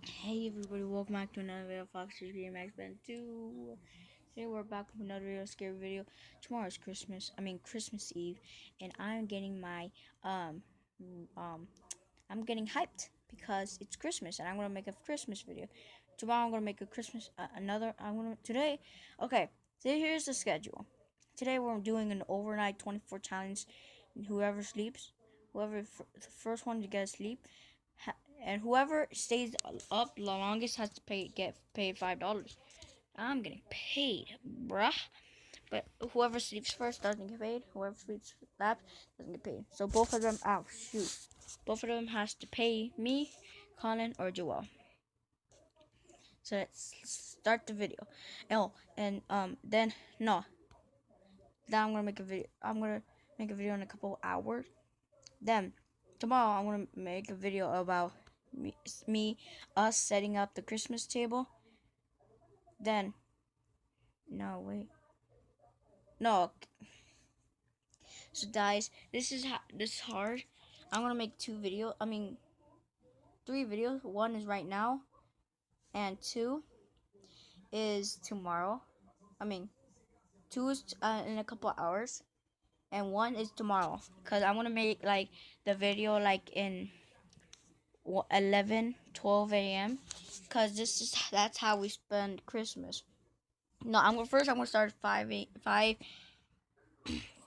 Hey everybody, welcome back to another video of Fox's Game X Ben 2. Today we're back with another video, scary video. Tomorrow's Christmas Eve, and I'm getting my I'm getting hyped because it's Christmas, and I'm gonna make a Christmas video. Tomorrow I'm gonna make a Christmas today. Okay, so here's the schedule. Today we're doing an overnight 24 challenge. Whoever sleeps, the first one to get asleep, and whoever stays up the longest has to get paid $5. I'm getting paid, bruh. But whoever sleeps first doesn't get paid. Whoever sleeps last doesn't get paid. So both of them, both of them has to pay me, Colin, or Joel. So let's start the video. Oh, and then no. Then I'm gonna make a video. I'm gonna make a video in a couple hours. Then tomorrow I'm gonna make a video about us setting up the Christmas table. Then no wait. No. So guys, this is hard. I'm gonna make three videos. One is right now, and two is tomorrow. Two is in a couple hours, and one is tomorrow. Cause I want to make like the video like in 11, 12 a.m. Cause that's how we spend Christmas. No, I'm gonna start at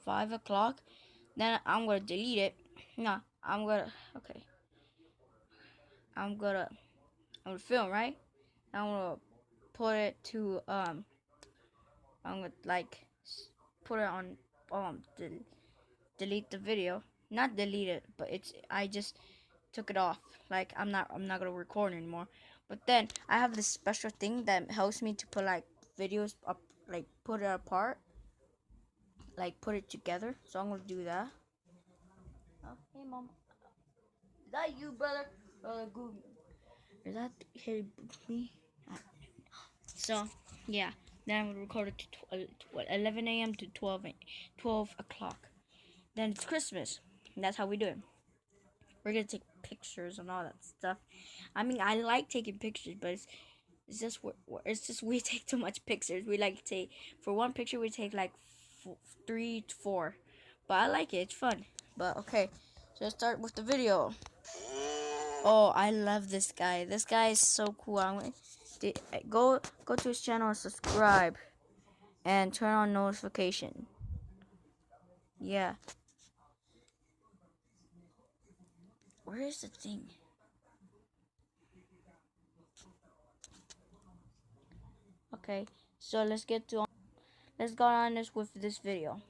5 o'clock. Then I'm gonna delete it. No, okay. I'm gonna film, right? I'm gonna put it to I'm gonna put it on delete the video. Not delete it, but I just took it off. Like I'm not gonna record anymore. But then I have this special thing that helps me to put like videos up, like put it apart, like put it together. So I'm gonna do that. Oh, hey mom. Is that you, brother? Google. Is that me? So yeah, then I'm gonna record it to 11 a.m. to 12 o'clock. Then it's Christmas. And that's how we do it. We're gonna take pictures and all that stuff. I like taking pictures, but it's just we take too much pictures. We like to take for one picture we take like 3 to 4, but I like it. It's fun. But okay, so let's start with the video. Oh, I love this guy. This guy is so cool. Go to his channel and subscribe, and turn on notification. Yeah. Where is the thing? Okay, so let's go on this with this video.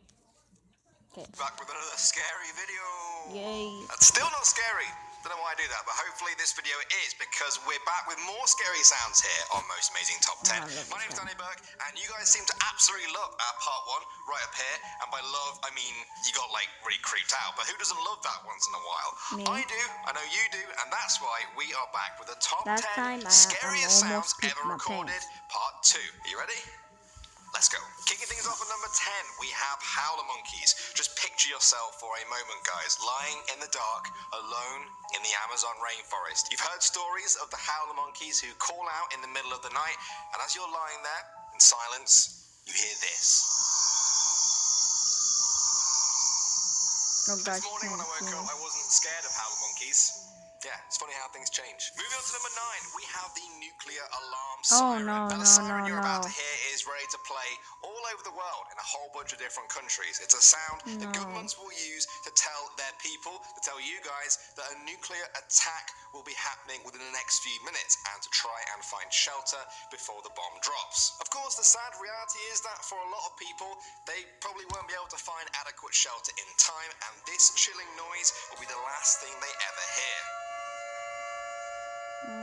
Okay. Back with another scary video. Yay. That's still not scary. Don't know why I do that, but hopefully this video is, because we're back with more scary sounds here on Most Amazing Top 10. My name's Danny Burke, and you guys seem to absolutely love our part 1 right up here. And by love, I mean you got like really creeped out, but who doesn't love that once in a while? Me. I do, I know you do, and that's why we are back with the top Last 10 time scariest I sounds almost ever pooped my recorded, pants. part 2. Are you ready? Let's go. Kicking things off at number 10, we have howler monkeys. Just picture yourself for a moment, guys, lying in the dark, alone in the Amazon rainforest. You've heard stories of the howler monkeys who call out in the middle of the night, and as you're lying there in silence, you hear this. Oh, This morning when I woke up, I wasn't scared of howler monkeys. Yeah, it's funny how things change. Moving on to number 9, we have the nuclear alarm siren. Now, the siren you're about to hear is ready to play all over the world in a whole bunch of different countries. It's a sound that governments will use to tell their people, to tell you guys, that a nuclear attack will be happening within the next few minutes and to try and find shelter before the bomb drops. Of course, the sad reality is that for a lot of people, they probably won't be able to find adequate shelter in time, and this chilling noise will be the last thing they ever hear. Ooh,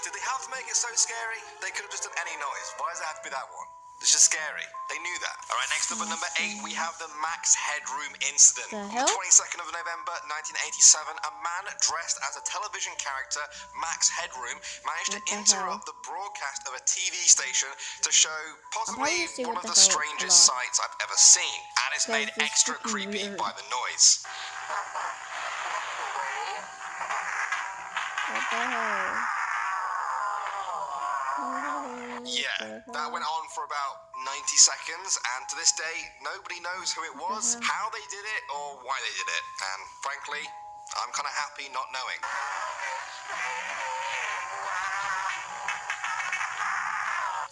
did they have to make it so scary? They could have just done any noise. Why does it have to be that one? It's just scary. They knew that. All right, next up at number 8, we have the Max Headroom incident. On the 22nd of November, 1987, a man dressed as a television character, Max Headroom, managed to interrupt the broadcast of a TV station to show possibly one of the strangest sights I've ever seen. And it's made extra creepy by the noise. Yeah, that went on for about 90 seconds, and to this day, nobody knows who it was, how they did it, or why they did it. And frankly, I'm kind of happy not knowing.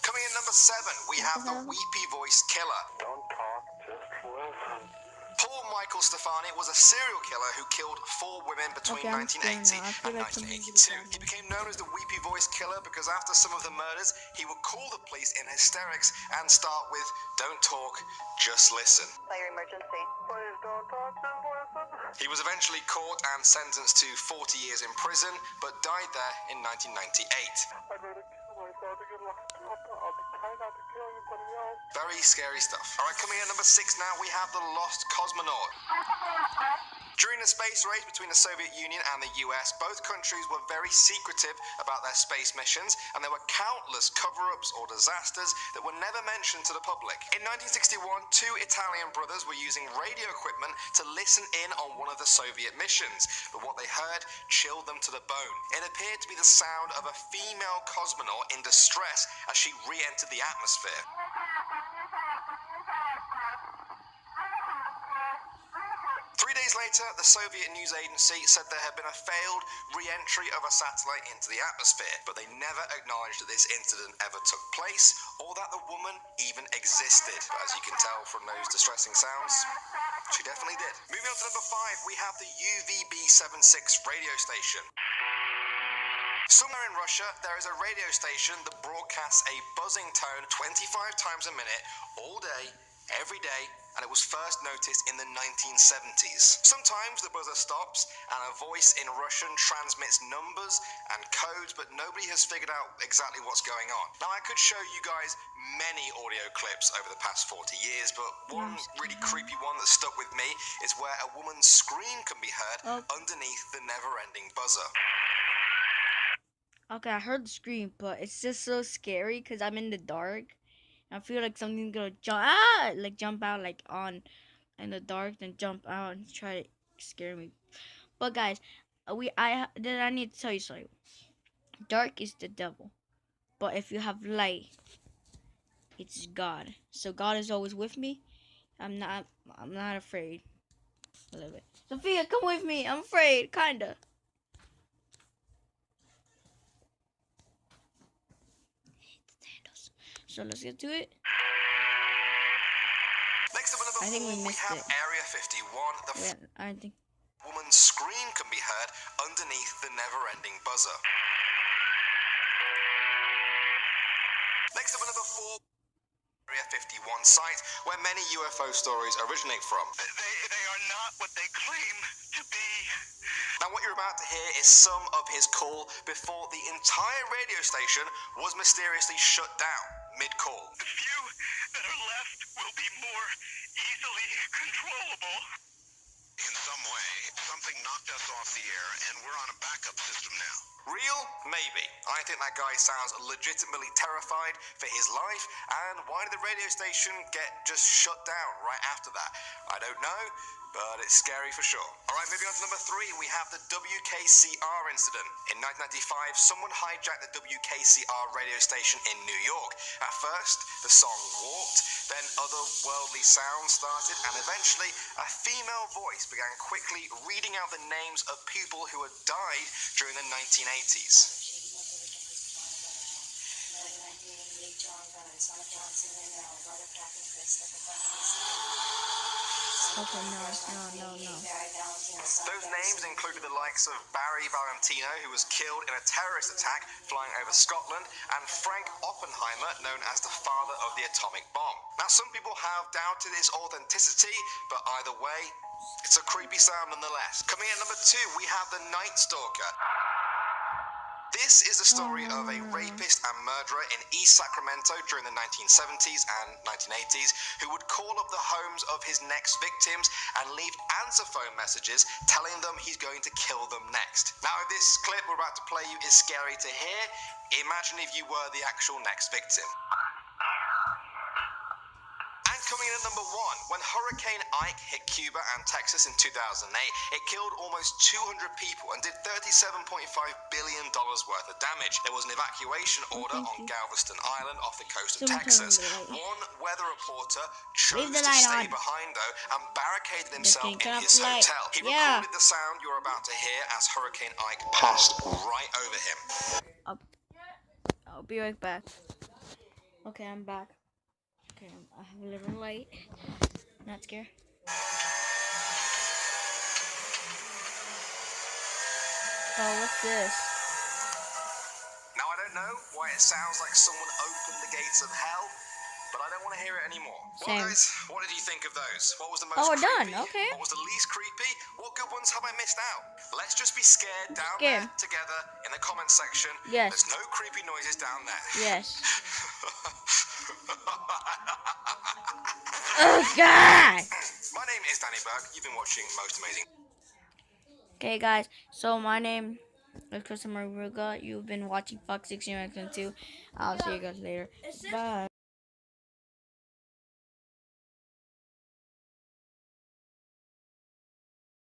Coming in number 7, we have the weepy voice killer. Don't talk, just listen. Paul Michael Stefani was a serial killer who killed 4 women between 1980 and 1982. He became known as the weepy voice killer because after some of the murders, he would call the police in hysterics and start with, "Don't talk, just listen." Fire emergency. Please don't talk, just listen. He was eventually caught and sentenced to 40 years in prison, but died there in 1998. I'd rather kill myself to get locked up. I'll be trying not to kill anybody else. Very scary stuff. All right, coming in at number 6 now, we have the Lost Cosmonaut. During the space race between the Soviet Union and the US, both countries were very secretive about their space missions, and there were countless cover-ups or disasters that were never mentioned to the public. In 1961, 2 Italian brothers were using radio equipment to listen in on one of the Soviet missions, but what they heard chilled them to the bone. It appeared to be the sound of a female cosmonaut in distress as she re-entered the atmosphere. 3 days later, the Soviet news agency said there had been a failed re-entry of a satellite into the atmosphere, but they never acknowledged that this incident ever took place or that the woman even existed. But as you can tell from those distressing sounds, she definitely did. Moving on to number 5, we have the UVB-76 radio station. Somewhere in Russia, there is a radio station that broadcasts a buzzing tone 25 times a minute, all day, every day, and it was first noticed in the 1970s. Sometimes the buzzer stops and a voice in Russian transmits numbers and codes, but nobody has figured out exactly what's going on. Now, I could show you guys many audio clips over the past 40 years, but one really creepy one that stuck with me is where a woman's scream can be heard underneath the never-ending buzzer. Okay, I heard the scream, but it's just so scary because I'm in the dark. I feel like something's gonna jump out like on in the dark, then jump out and try to scare me. But guys, I need to tell you something. Dark is the devil, but if you have light, it's God. So God is always with me. I'm not afraid. A little bit. Sophia, come with me. I'm afraid, kinda. So let's get to it. Next up at number 4, we have Area 51. I think woman's scream can be heard underneath the never-ending buzzer. Next up at number 4, Area 51 site, where many UFO stories originate from. They are not what they claim to be. Now what you're about to hear is some of his call before the entire radio station was mysteriously shut down mid-call. The few that are left will be more easily controllable. In some way, something knocked us off the air, and we're on a backup system now. Real? Maybe. I think that guy sounds legitimately terrified for his life, and why did the radio station get just shut down right after that? I don't know, but it's scary for sure. Alright, moving on to number 3, we have the WKCR incident. In 1995, someone hijacked the WKCR radio station in New York. At first, the song Walked, then otherworldly sounds started, and eventually, a female voice began quickly reading out the names of people who had died during the 1980s. okay, no. Those names included the likes of Barry Valentino, who was killed in a terrorist attack flying over Scotland, and Frank Oppenheimer, known as the father of the atomic bomb. Now, some people have doubted its authenticity, but either way, it's a creepy sound nonetheless. Coming in at number 2, we have the Night Stalker. This is the story of a rapist and murderer in East Sacramento during the 1970s and 1980s who would call up the homes of his next victims and leave answer phone messages telling them he's going to kill them next. Now, if this clip we're about to play you is scary to hear, imagine if you were the actual next victim. Coming in at number 1, when Hurricane Ike hit Cuba and Texas in 2008, it killed almost 200 people and did $37.5 billion worth of damage. There was an evacuation order on Galveston Island off the coast of Texas. One weather reporter chose to stay behind, though, and barricaded himself in his hotel. He recorded the sound you're about to hear as Hurricane Ike passed right over him. I'll be right back. Okay, I'm back. Okay, I have a little light. Not scared. Oh, what's this? Now, I don't know why it sounds like someone opened the gates of hell, but I don't want to hear it anymore. Same. Well, guys, what did you think of those? What was the most we're creepy? done. Okay. What was the least creepy? What good ones have I missed out? Let's just be scared down there together in the comment section. Yes. There's no creepy noises down there. Yes. Oh, God! My name is Danny Burke. You've been watching Most Amazing. Okay, guys. So, my name is Christopher Ruga. You've been watching Fox 16 2. I'll see you guys later. Bye.